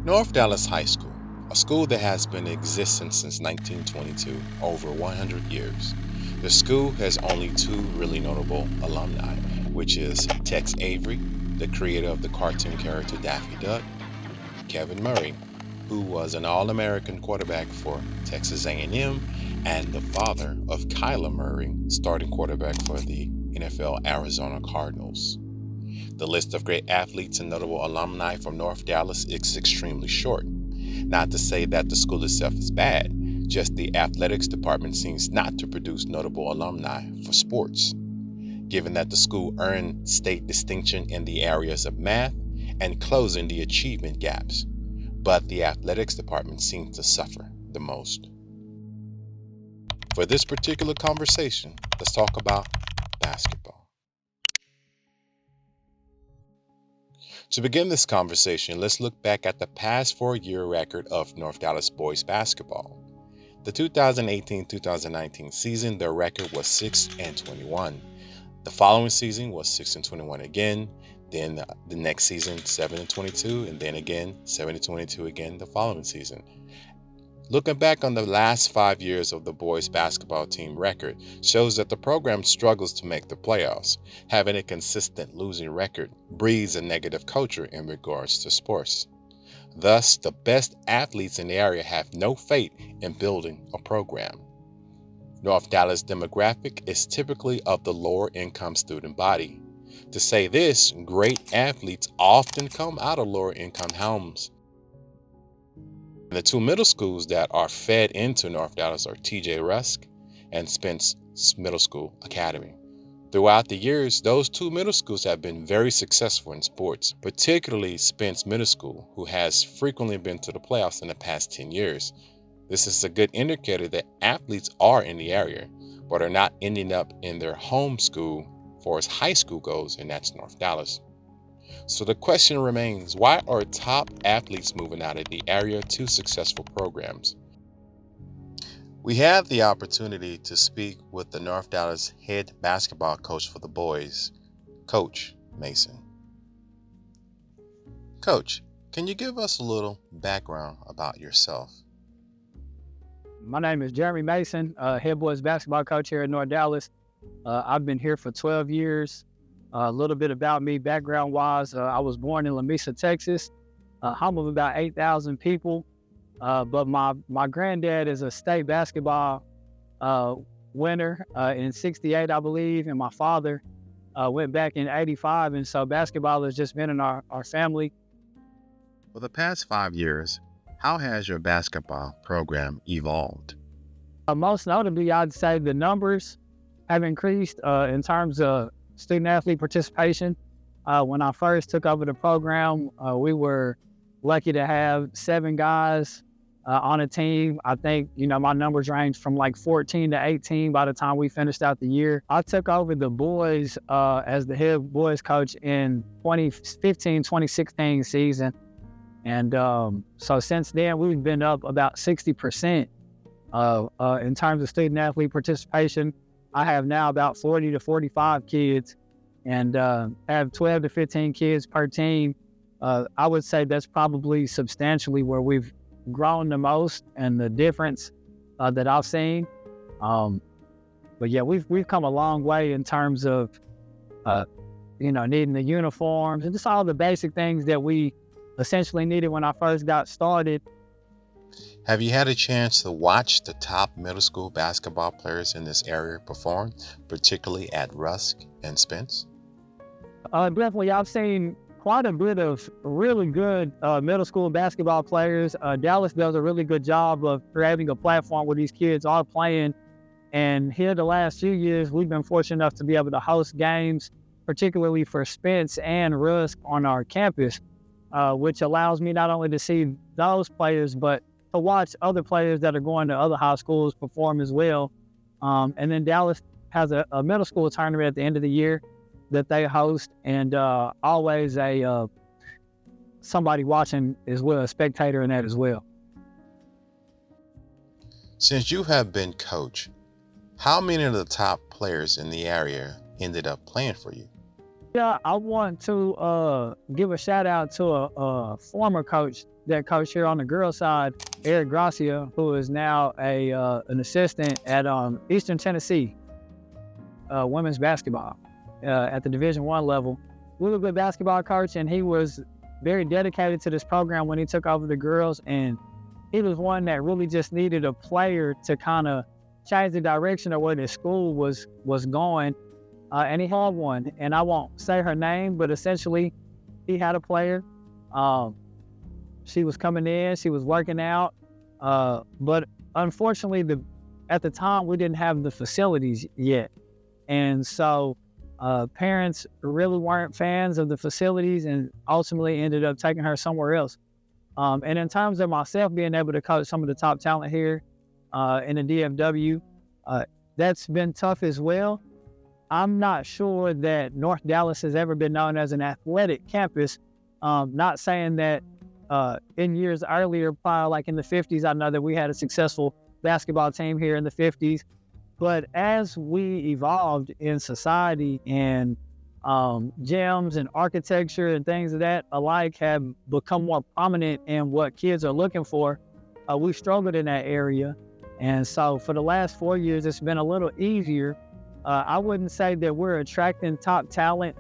North Dallas High School, a school that has been in existence since 1922, over 100 years. The school has only two really notable alumni, which is Tex Avery, the creator of the cartoon character Daffy Duck, Kevin Murray, who was an All-American quarterback for Texas A&M and the father of Kyler Murray, starting quarterback for the NFL Arizona Cardinals. The list of great athletes and notable alumni from North Dallas is extremely short. Not to say that the school itself is bad, just the athletics department seems not to produce notable alumni for sports. Given that the school earned state distinction in the areas of math and closing the achievement gaps, but the athletics department seems to suffer the most. For this particular conversation, let's talk about basketball. To begin this conversation, let's look back at the past 4-year record of North Dallas boys basketball. The 2018-2019 season, their record was 6-21. The following season was 6-21 again. Then the next season, 7-22, and then again 7-22 again the following season. Looking back on the last 5 years of the boys basketball team record shows that the program struggles to make the playoffs. Having a consistent losing record breeds a negative culture in regards to sports. Thus, the best athletes in the area have no faith in building a program. North Dallas demographic is typically of the lower income student body. To say this, great athletes often come out of lower income homes. The two middle schools that are fed into North Dallas are T.J. Rusk and Spence Middle School Academy. Throughout the years, those two middle schools have been very successful in sports, particularly Spence Middle School, who has frequently been to the playoffs in the past 10 years. This is a good indicator that athletes are in the area, but are not ending up in their home school for as high school goes, and that's North Dallas. So the question remains, why are top athletes moving out of the area to successful programs? We had the opportunity to speak with the North Dallas head basketball coach for the boys, Coach Mason. Coach, can you give us a little background about yourself? My name is Jeremy Mason, head boys basketball coach here at North Dallas. I've been here for 12 years. A little bit about me, background-wise, I was born in Lamesa, Texas, home of about 8,000 people. But my granddad is a state basketball winner in '68, I believe, and my father went back in '85, and so basketball has just been in our family. For the past 5 years, how has your basketball program evolved? Most notably, I'd say the numbers have increased in terms of student-athlete participation. When I first took over the program, we were lucky to have 7 guys on a team. I think, my numbers ranged from like 14 to 18 by the time we finished out the year. I took over the boys as the head boys coach in 2015-2016 season. And so since then, we've been up about 60% in terms of student-athlete participation. I have now about 40 to 45 kids and have 12 to 15 kids per team. I would say that's probably substantially where we've grown the most and the difference that I've seen. But yeah, we've come a long way in terms of, needing the uniforms and just all the basic things that we essentially needed when I first got started. Have you had a chance to watch the top middle school basketball players in this area perform, particularly at Rusk and Spence? Definitely, I've seen quite a bit of really good middle school basketball players. Dallas does a really good job of creating a platform where these kids are playing. And here the last few years, we've been fortunate enough to be able to host games, particularly for Spence and Rusk on our campus, which allows me not only to see those players, but to watch other players that are going to other high schools perform as well. And then Dallas has a middle school tournament at the end of the year that they host, and always somebody watching as well, a spectator in that as well. Since you have been coach, how many of the top players in the area ended up playing for you? Yeah, I want to give a shout out to a former coach that coached here on the girls' side, Eric Gracia, who is now an assistant at Eastern Tennessee women's basketball at the Division I level. Really good basketball coach, and he was very dedicated to this program when he took over the girls. And he was one that really just needed a player to kind of change the direction of where the school was going. And he had one, and I won't say her name, but essentially he had a player. She was coming in, she was working out, but unfortunately at the time we didn't have the facilities yet. And so parents really weren't fans of the facilities and ultimately ended up taking her somewhere else. And in terms of myself being able to coach some of the top talent here in the DFW, that's been tough as well. I'm not sure that North Dallas has ever been known as an athletic campus. Not saying that in years earlier, probably like in the 50s, I know that we had a successful basketball team here in the 50s. But as we evolved in society and gyms and architecture and things of that alike have become more prominent in what kids are looking for, we struggled in that area. And so for the last 4 years, it's been a little easier. I wouldn't say that we're attracting top talent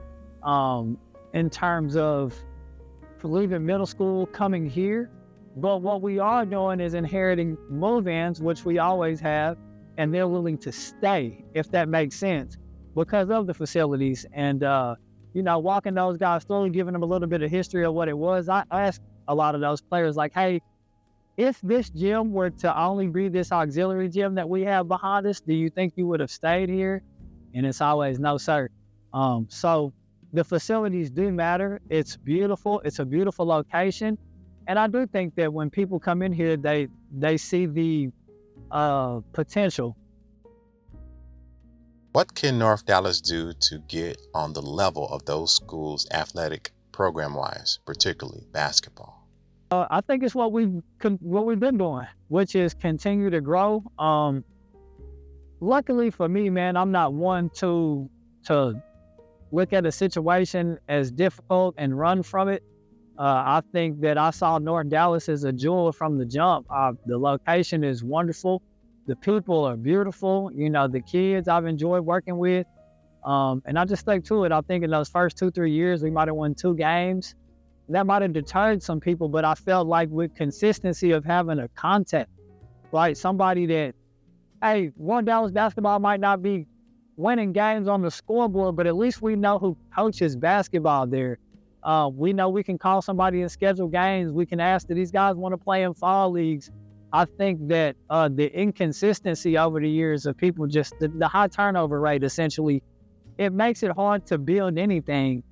in terms of leaving middle school coming here, but what we are doing is inheriting move-ins, which we always have, and they're willing to stay, if that makes sense, because of the facilities. And walking those guys through, giving them a little bit of history of what it was. I asked a lot of those players, like, hey, if this gym were to only be this auxiliary gym that we have behind us, do you think you would have stayed here? And it's always no, sir. So the facilities do matter. It's beautiful. It's a beautiful location. And I do think that when people come in here, they see the potential. What can North Dallas do to get on the level of those schools athletic program-wise, particularly basketball? I think it's what we've been doing, which is continue to grow. Luckily for me, man, I'm not one to look at a situation as difficult and run from it. I think that I saw North Dallas as a jewel from the jump. The location is wonderful. The people are beautiful. The kids I've enjoyed working with. And I just stuck to it. I think in those first 2-3 years, we might have won 2 games. That might have deterred some people, but I felt like with consistency of having a contact, right? Somebody that, hey, North Dallas basketball might not be winning games on the scoreboard, but at least we know who coaches basketball there. We know we can call somebody and schedule games. We can ask, do these guys want to play in fall leagues? I think that the inconsistency over the years of people, just the high turnover rate, essentially, it makes it hard to build anything.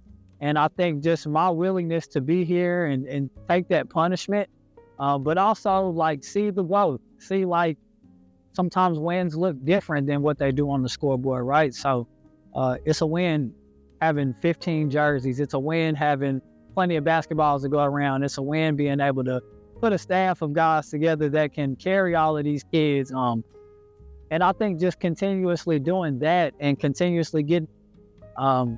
And I think just my willingness to be here and take that punishment, but also like see the growth, see like sometimes wins look different than what they do on the scoreboard, right? So it's a win having 15 jerseys. It's a win having plenty of basketballs to go around. It's a win being able to put a staff of guys together that can carry all of these kids. And I think just continuously doing that and continuously getting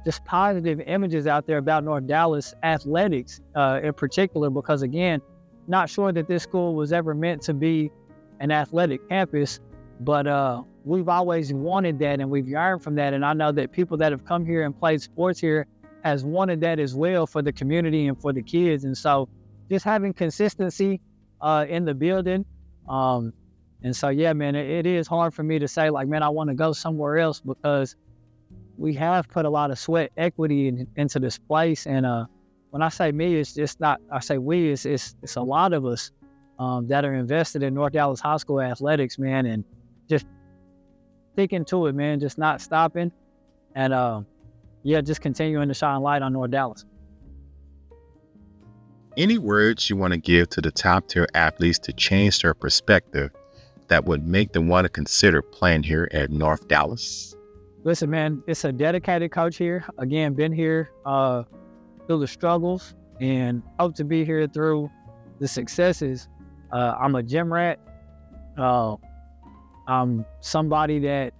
just positive images out there about North Dallas athletics in particular, because again, not sure that this school was ever meant to be an athletic campus, but we've always wanted that and we've yearned from that. And I know that people that have come here and played sports here has wanted that as well for the community and for the kids. And so just having consistency in the building. And so, yeah, man, it is hard for me to say like, man, I want to go somewhere else, because we have put a lot of sweat equity into this place. And when I say me, it's just not, I say we, it's a lot of us that are invested in North Dallas High School athletics, man, and just sticking to it, man, just not stopping. And just continuing to shine light on North Dallas. Any words you want to give to the top tier athletes to change their perspective that would make them want to consider playing here at North Dallas? Listen, man, it's a dedicated coach here. Again, been here through the struggles and hope to be here through the successes. I'm a gym rat. I'm somebody that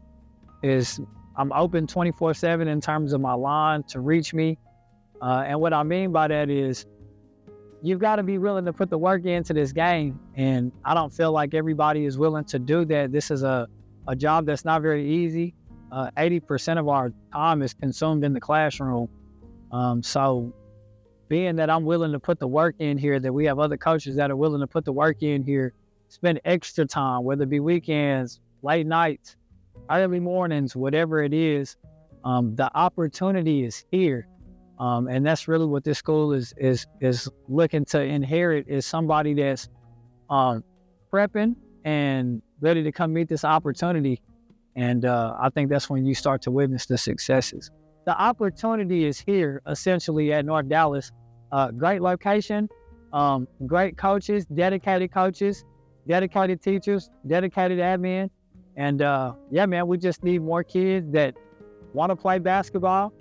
is I'm open 24/7 in terms of my line to reach me. And what I mean by that is you've got to be willing to put the work into this game. And I don't feel like everybody is willing to do that. This is a job that's not very easy. 80% of our time is consumed in the classroom. So being that I'm willing to put the work in here, that we have other coaches that are willing to put the work in here, spend extra time, whether it be weekends, late nights, early mornings, whatever it is, the opportunity is here. And that's really what this school is looking to inherit, is somebody that's prepping and ready to come meet this opportunity. And I think that's when you start to witness the successes. The opportunity is here, essentially, at North Dallas. Great location, great coaches, dedicated teachers, dedicated admin. And yeah, man, we just need more kids that want to play basketball,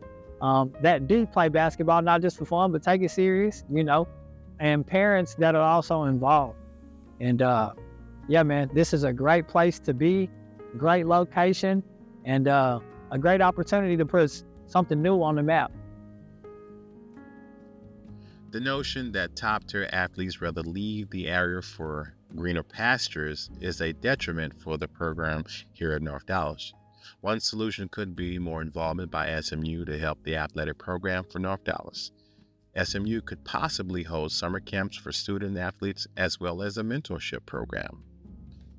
that do play basketball, not just for fun, but take it serious, you know, and parents that are also involved. And yeah, man, this is a great place to be, great location, and a great opportunity to put something new on the map. The notion that top-tier athletes rather leave the area for greener pastures is a detriment for the program here at North Dallas. One solution could be more involvement by SMU to help the athletic program for North Dallas. SMU could possibly hold summer camps for student athletes as well as a mentorship program.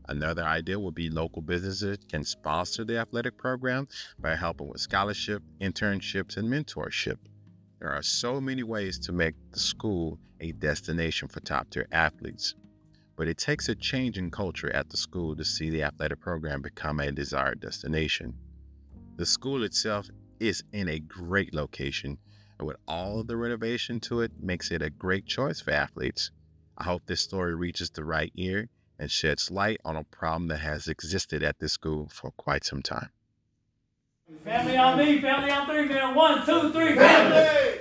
Another idea would be local businesses can sponsor the athletic program by helping with scholarship, internships, and mentorship. There are so many ways to make the school a destination for top-tier athletes, but it takes a change in culture at the school to see the athletic program become a desired destination. The school itself is in a great location, and with all of the renovation to it, makes it a great choice for athletes. I hope this story reaches the right ear and sheds light on a problem that has existed at this school for quite some time. Family on me, family on three, man. 1, 2, 3, family!